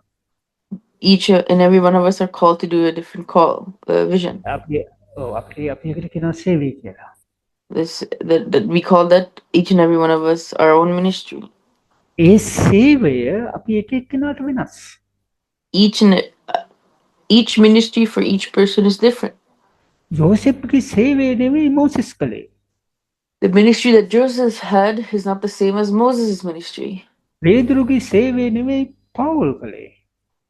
each and every one of us are called to do a different vision. අපි අපි එකට කියනවා සේවය කියලා. That we call that each and every one of us our own ministry. ඒ සේවය අපි එක එක්කෙනාට වෙනස්. Each ministry for each person is different. යෝසෙෆ්ගේ සේවය නෙවෙයි මෝසෙස් කළේ. The ministry that Joseph had is not the same as Moses' ministry. පේදුරුගේ සේවය නෙවෙයි පවුල් කළේ.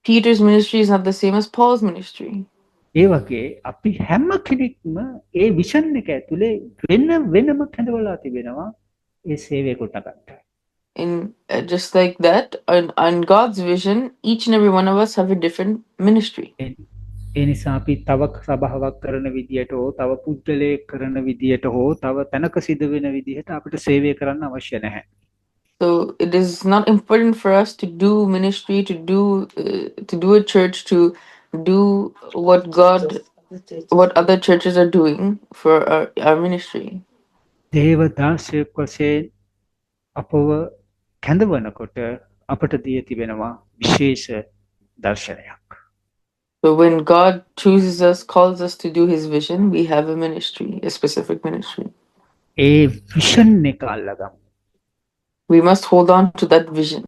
Peter's ministry is not the same as Paul's ministry. ඒ වගේ අපි හැම කෙනෙක්ම ඒ විෂන් එක ඇතුලේ වෙන වෙනම කැඳවලා තිබෙනවා ඒ සේවය කොට ගන්න. In just like that, on God's vision, each and every one of us have a different ministry. ඒ නිසා අපි තව සභාවක් කරන විදියට හෝ තව පුද්ගලයෙක් කරන විදියට හෝ තව තැනක සිදු වෙන විදිහට අපිට සේවය කරන්න අවශ්‍ය නැහැ. So it is not important for us to do ministry, to do a church, to do what other churches are doing for our ministry. දේව දාසයෙක් වශයෙන් අපව කැඳවනකොට අපට දී තිබෙනවා විශේෂ දර්ශනයක්. So when God chooses us, calls us to do His vision, we have a ministry, a specific ministry. A vision එක අල්ලගමු. We must hold on to that vision.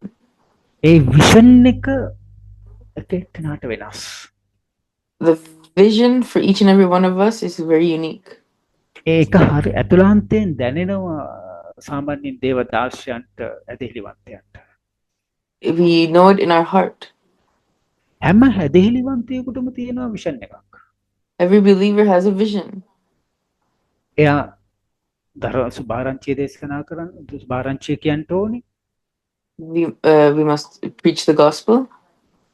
A vision එක එක එක්කෙනාට වෙනස්. The vision for each and every one of us is very unique. ඒක හරි ඇතුළාන්තයෙන් දැනෙනවා සාමාන්‍යයෙන් දේව දාර්ශයන්ට ඇදහිලිවන්තයන්ට. We know it in our heart. හැම ඇදහිලිවන්තයෙකුටම තියෙනවා විෂන් එකක්. Every believer has a vision. එයා සුභාරංචිය දේශනා කරන්න සුභාරංචිය කියන්න ඕනේ. We must preach the gospel.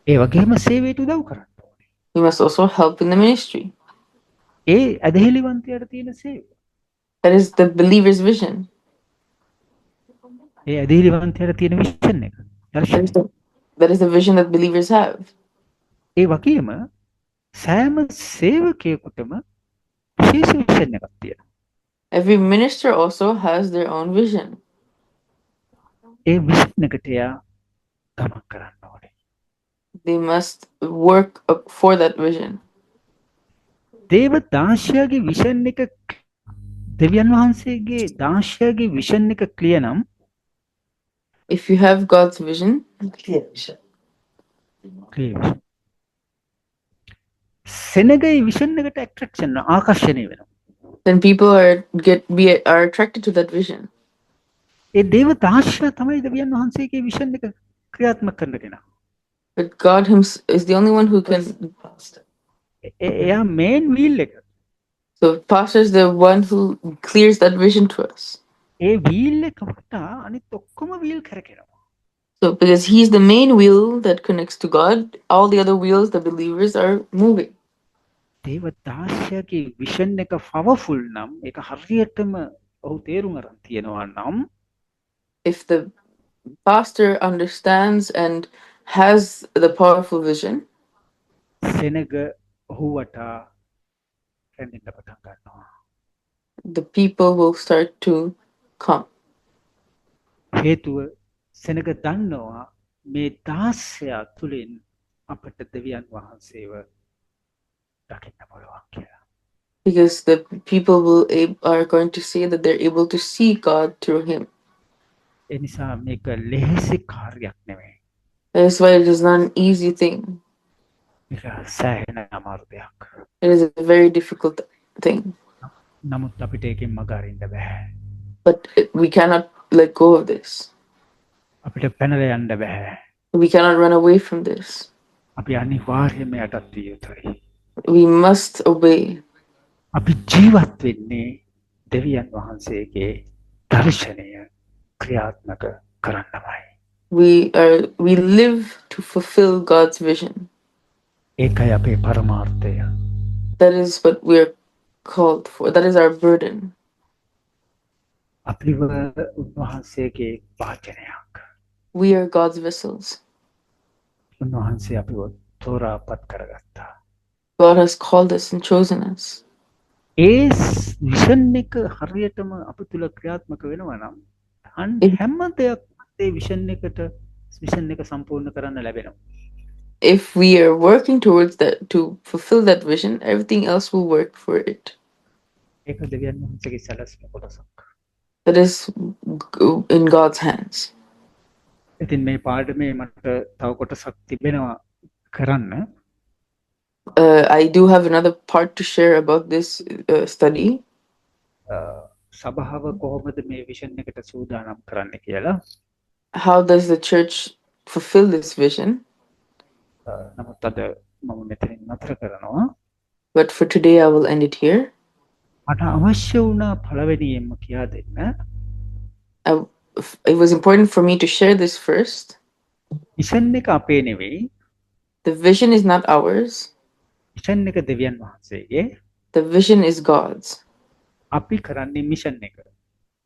ඒ වගේම සේවයට උදව් කරන්න ඕනේ. We must also help in the ministry. ඒ ඇදහිලිවන්තයාට තියෙන සේවය. That is the believer's vision. ඒ ඇදහිලිවන්තයාට තියෙන විෂන් එක. That is the vision that believers have. ඒ වගේම සෑම සේවකයෙකුටම විශේෂ විෂන් එකක් තියෙනවා. Every minister also has their own vision. A vision එකට එයා ගමන් කරන්න ඕනේ. They must work for that vision. දේව දාශයාගේ විෂන් එක දෙවියන් වහන්සේගේ දාශයාගේ විෂන් එක ක්ලියර් නම් If you have God's vision, Clear vision. Clear සෙනගයි විෂන් එකට ඇට්‍රැක්ෂන් ආකර්ෂණය වෙනවා. then people are attracted to that vision. ඒ දේව දාශයා තමයි දෙවියන් වහන්සේගේ විෂන් එක ක්‍රියාත්මක කරන්න කෙනා. But God himself is the only one who can. Pastor. එයා මේන් වීල් එක. So pastor is the one who clears that vision to us. A wheel එක වටා අනිත් ඔක්කොම wheel කරකිනවා. So because he's the main wheel that connects to God, all the other wheels, the believers are moving. දේව දාශයාගේ vision එක powerful නම් ඒක හරියටම ඔහු තේරුම් අරන් තියෙනවා නම් If the pastor understands and has the powerful vision, සෙනග ඔහු වටා රැඳෙන්න පටන් ගන්නවා. the people will start to come. හේතුව සෙනග දන්නවා මේ දාසයා තුළින් අපට දෙවියන් වහන්සේව දකින්න පුළුවන් කියලා. Because the people are going to say that they're able to see God through him. ඒ නිසා මේක ලෙහෙසි කාර්යයක් නෙවෙයි. That's why it is not an easy thing. මේක සෑහෙන අමාරු දෙයක්. It is a very difficult thing. නමුත් අපිට ඒකෙන් මග අරින්න බෑ. But we cannot let go of this. අපිට පැනලා යන්න බෑ. We cannot run away from this. අපි අනිවාර්යයෙන්ම යටත් විය යුතුයි. We must obey. අපි ජීවත් වෙන්නේ දෙවියන් වහන්සේගේ දර්ශනය ක්‍රියාත්මක කරන්නමයි. We live to fulfill God's vision. ඒකයි අපේ පරමාර්ථය. That is what we're called for. That is our burden. අපිව උන්වහන්සේගේ වාචනයක්. We are God's vessels. උන්වහන්සේ අපිව තෝරාපත් කරගත්තා. God has called us and chosen us. A vision එක හරියටම අප තුළ ක්‍රියාත්මක වෙනවා නම් හැම දෙයක් ඒ විෂන් එක සම්පූර්ණ කරන්න ලැබෙනවා. If we are working towards that, to fulfill that vision, everything else will work for it. ඒක දෙවියන් වහන්සේගේ සැලැස්ම කොටසක්. That is in God's hands. ඉතින් මේ පාඩමේ මට තව කොටසක් තිබෙනවා කරන්න. I do have another part to share about this study. සභාව කොහොමද මේ විෂන් එකට සූදානම් කරන්න කියලා. How does the church fulfill this vision? නමුත් අද මම මෙතනින් නතර කරනවා. But for today, I will end it here. මට අවශ්‍ය වුණා පළවෙනියෙන්ම කියා දෙන්න. It was important for me to share this first. Vision එක අපේ නෙවෙයි. The vision is not ours. Vision එක දෙවියන් වහන්සේගේ. The vision is God's. අපි කරන්නේ මිෂන් එක.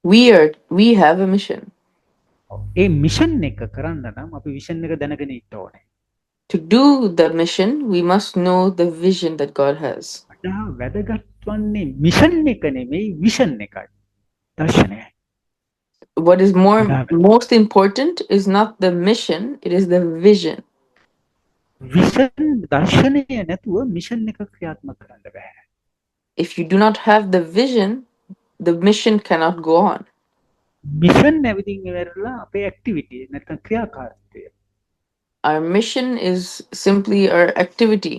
We have a mission. A mission එක කරන්න නම් අපි විෂන් එක දැනගෙන ඉන්න ඕනේ. To do the mission, we must know the vision that God has. වඩා වැදගත් වන්නේ මිෂන් එක නෙමෙයි විෂන් එකයි. දර්ශනයයි. What is most important is not the mission, it is the vision. Vision දර්ශනය නැතුව මිෂන් එක ක්‍රියාත්මක කරන්න බෑ. If you do not have the vision, the mission cannot go on. Mission everything ඉවරලා අපේ ඇක්ටිවිටි නැත්නම් ක්‍රියාකාරීත්වය. Our mission is simply our activity.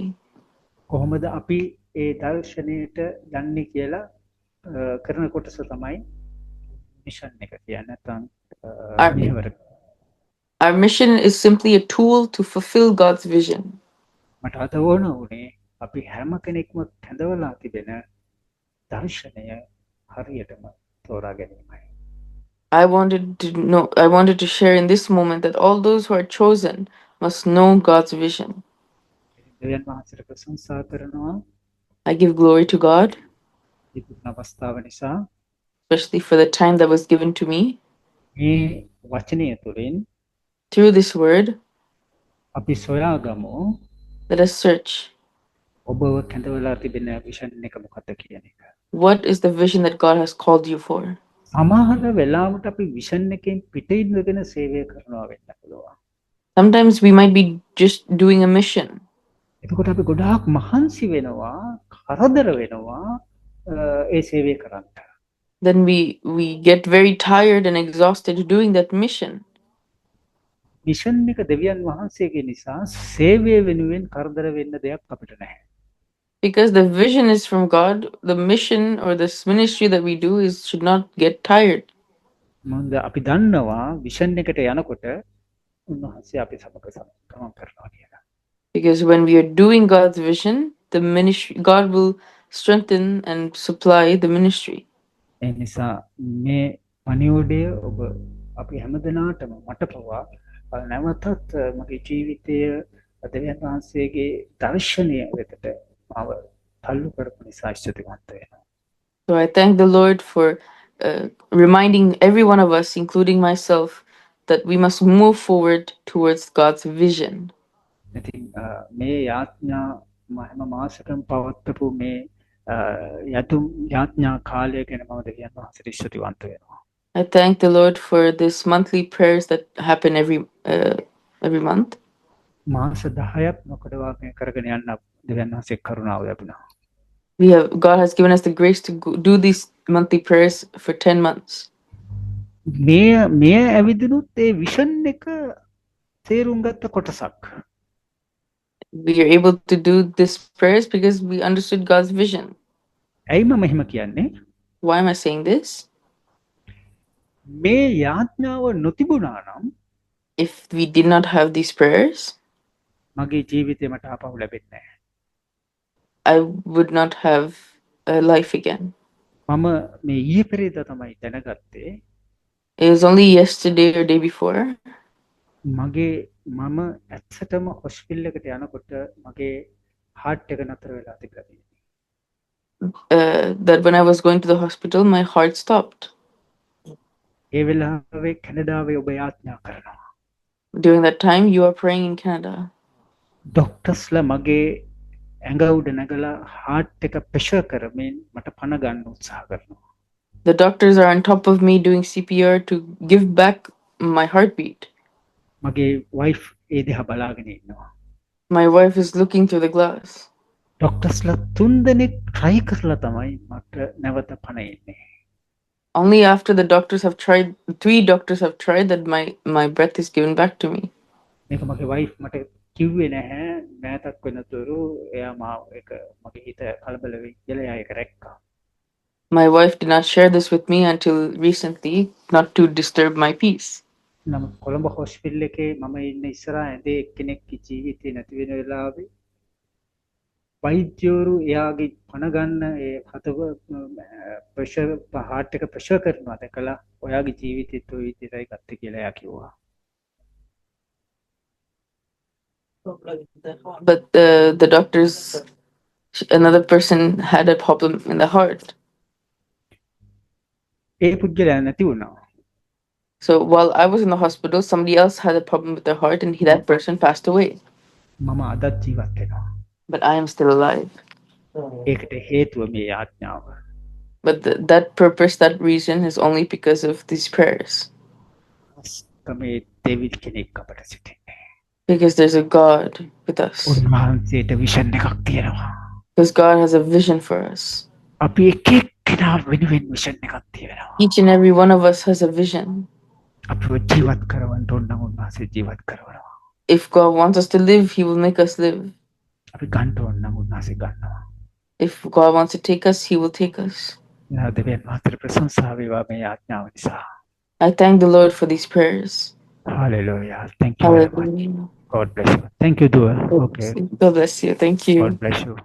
කොහොමද අපි ඒ දර්ශනයට යන්නේ කියලා කරන කොටස තමයි මිෂන් එක කියන්නේ නැත්නම් මෙහෙවර. Our mission is simply a tool to fulfill God's vision. මට අද ඕන උනේ අපි හැම කෙනෙක්ම කැඳවලා තිබෙන දර්ශනය හරියටම තෝරා ගැනීමයි. I wanted to share in this moment that all those who are chosen must know God's vision. දෙවියන් වහන්සේට ප්‍රශංසා කරනවා. I give glory to God, ඉතින් අවස්ථාව නිසා especially for the time that was given to me. මේ වචනය තුළින් Through this word, අපි සොයාගමු let us search. ඔබව කැඳවලා තිබෙන විෂන් එක මොකක්ද කියන එක. What is the vision that God has called you for? සමහර වෙලාවට අපි විෂන් එකෙන් පිට ඉඳගෙන සේවය කරනවා වෙන්න පුළුවන්. Sometimes we might be just doing a mission. එතකොට අපි ගොඩාක් මහන්සි වෙනවා, කරදර වෙනවා ඒ සේවය කරන්න. Then we get very tired and exhausted doing that mission. Mission එක දෙවියන් වහන්සේගේ නිසා සේවය වෙනුවෙන් කරදර වෙන්න දෙයක් අපිට නැහැ. Because the vision is from God, the mission or this ministry that we do should not get tired. මොකද අපි දන්නවා විෂන් එකට යනකොට උන්වහන්සේ අපි සමග ගමන් කරනවා කියලා. Because when we are doing God's vision, the ministry, God will strengthen and supply the ministry. ඒ නිසා මේ පණිවුඩය ඔබ අපි හැමදෙනාටම මට පවා නැවතත් මගේ ජීවිතය දෙවියන් වහන්සේගේ දර්ශනය වෙතට මාව තල්ලු කරපු නිසා ස්තුතිවන්ත වෙනවා. So I thank the Lord for reminding every one of us, including myself, that we must move forward towards God's vision. ඉතින් මේ යාඥා හැම මාසෙකම පවත්වපු මේ යාඥා කාලය ගැන මම දෙවියන් වහන්සේට ස්තුතිවන්ත වෙනවා. I thank the Lord for this monthly prayers that happen every month. මාස 10ක් නොකඩවා මේ කරගෙන යන්න දෙවියන් වහන්සේ කරුණාව ලැබුණා. God has given us the grace to do these monthly prayers for 10 months. මේ ඇවිදිනුත් ඒ විෂන් එක තේරුම් ගත්ත කොටසක්. We are able to do these prayers because we understood God's vision. ඇයි මම එහෙම කියන්නේ? Why am I saying this? මේ යාඥාව නොතිබුණා නම් if we did not have these prayers, මගේ ජීවිතේ මට ආපහු ලැබෙන්නේ නැහැ. I would not have life again. මම මේ ඊයේ පෙරේදා තමයි දැනගත්තේ It was only yesterday or day before මගේ මම ඇත්තටම හොස්පිටල් එකට යනකොට මගේ හાર્ට් එක නතර වෙලා තිබුණා. that when I was going to the hospital, my heart stopped. ඒ වෙලාවේ කැනඩාවේ ඔබ යාඥා කරනවා. During that time, you are praying in Canada. ඩොක්ටර්ස්ලා මගේ ඇඟ උඩ නැගලා හાર્ට් එක ප්‍රෙෂර් කරමින් මට පණ ගන්න උත්සාහ කරනවා. The doctors are on top of me doing CPR to give back my heartbeat. මගේ වයිෆ් ඒ දිහා බලාගෙන ඉන්නවා. My wife is looking through the glass. ඩොක්ටර්ස්ලා 3 දෙනෙක් try කරලා තමයි මට නැවත පණ එන්නේ. Only after the doctors have tried, 3 doctors have tried that my breath is given back to me. මේක මගේ වයිෆ් මට කිව්වේ නැහැ නැතක් වෙනතුරු එයා මාව එක මගේ හිත කලබල වෙයි කියලා එයා ඒක රැක්කා. My wife did not share this with me until recently, not to disturb my peace. නමුත් කොළඹ හොස්පිටල් එකේ මම ඉන්න ඉස්සරහා ඇඳේ එක්කෙනෙක්ගේ ජීවිතේ නැති වෙන වෙලාවේ වෛද්‍යවරු එයාගේ පණ ගන්න ඒ හතව ප්‍රෙෂර් හાર્ට් එක ප්‍රෙෂර් කරනවා දැකලා ඔයාගේ ජීවිතේත් ඔය විදිහටයි ගත්තේ කියලා එයා කිව්වා. But the doctors, another person had a problem in the heart. ඒ පුද්ගලයා නැති වුණා. So while I was in the hospital, somebody else had a problem with their heart, and that person passed away. මම අදත් ජීවත් වෙනවා. But I am still alive. ඒකට හේතුව මේ යාඥාව. But that purpose, that reason is only because of these prayers. මේ දෙවිල් කෙනෙක් අපට සිටින්නේ. Because there's a God with us. උන්වහන්සේට විෂන් එකක් තියෙනවා. Because God has a vision for us. අපි එක එක්කෙනා වෙනුවෙන් විෂන් එකක් තියෙනවා. Each and every one of us has a vision. අපිව ජීවත් කරවන්න ඕන නම් උන්වහන්සේ ජීවත් කරවනවා. If God wants us to live, He will make us live. අපි ගන්න ඕන නම් උන්වහන්සේ ගන්නවා. If God wants to take us, He will take us. දෙවියන් වහන්සේට ප්‍රශංසා වේවා මේ යාඥාව නිසා. I thank the Lord for these prayers. Hallelujah. Thank you very much. Hallelujah. God bless you. Thank you, Dua. Okay. God bless you. Thank you. God bless you.